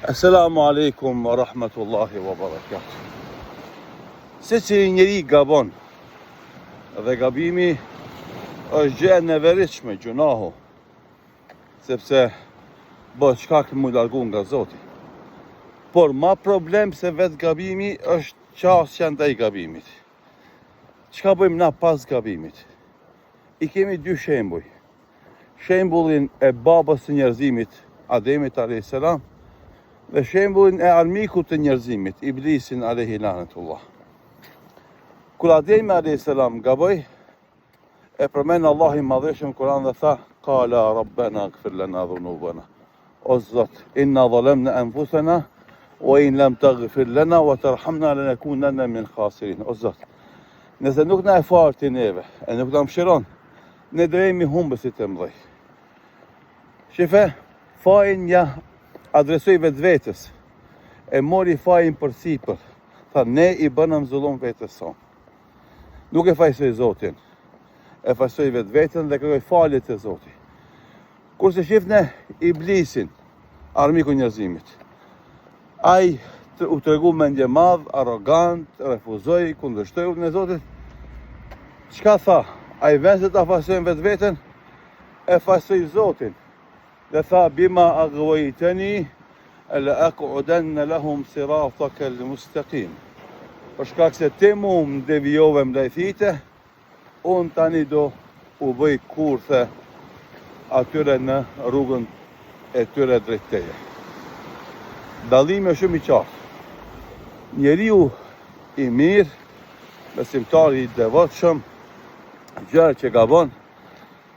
Assalamu alaikum wa rahmatullahi wa barakatuh. Se që njeri gabon, dhe gabimi është gjë e neveritshme, gjunahu, sepse bëhet shkak mu largu nga Zoti. Por ma problem se vetë gabimi është qasja ndaj gabimit. Çka bëjmë na pas gabimit? I kemi dy shembuj. Shembullin e babës së njerëzimit, Ademit a.s. dhe shembullin e armikut të njerëzimit, Iblisin alayhi lanatullah. Kur Ademi a.s. gaboj, e përmend Allahu i Madhëshëm Kur'an dhe tha: "Qala rabbana ighfir lana dhunubana." O Zot, inna zalamna anfusana wa in lam taghfir lana wa tarhamna lanakunanna min khasirin. O Zot, nëse nuk na e fal ti neve, e nuk na mëshiron, ne do jemi humbësit e mëdhej. Shife, fajin ja adresoj vetës, e mori fajin për sipër, tha ne i bënëm zullum vetës son. Nuk e fajsoj Zotin, e fajsoj vetën dhe kërkoj falje të Zotit. Kurse shifne Iblisin, armiku njerëzimit, ai u tregu mendje madh, arrogant, refuzoi, kundërshtoi urdhën e Zotit. Çka tha? Ai vend se ta fajsojnë vetën, e fajsoi Zotin. Dhe tha: "Bima aghwaytani la aqudanna lahum sirataka al-mustaqim." Për shkak se ti mu më devijove ndaj thite, unë tani do u bëj kurthe atyre në rrugën e tyre drejt teje. Dallimi është shumë i qartë. Njeriu i mirë, besimtari i devotshëm, gjë që gabon,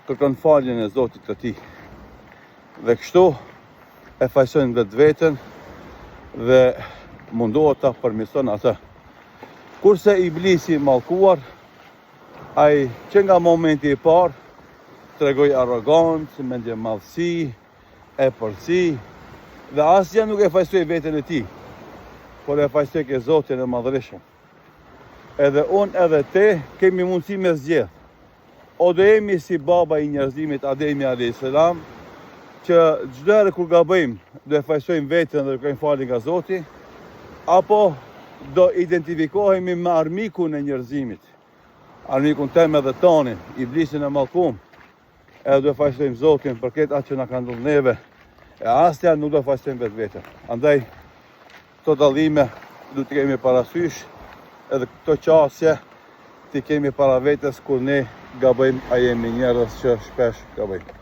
kërkon faljen e Zotit të tij. Dhe kështu e fajsojnë vetën dhe mundohet ta përmirëson atë. Kurse Iblisi mallkuar, ai që nga momenti i parë tregoi arrogancë, mendje madhësi, e përsi, dhe asgjë nuk e fajsoi veten e tij, por e fajsoi ke Zotin e Madhërisht. Edhe unë edhe te kemi mundësi me zgjedh. O do jemi si baba i njerëzimit Ademi a.s. që çdo herë kur gabojmë do e fajsojmë veten dhe kërkojmë falje nga Zoti, apo do identifikohemi me armikun e njerëzimit, armikun tem edhe tonin, Iblisin e mallkuar, edhe do e fajsojmë Zotin për këtë atë që na ka ndodhur neve, e asnjë nuk do e fajsojmë vetën. Andaj këto dallime duhet të kemi parasysh, edhe këto qasje të kemi para vetes kur ne gabojmë, a jemi njerëz që shpesh gabojmë.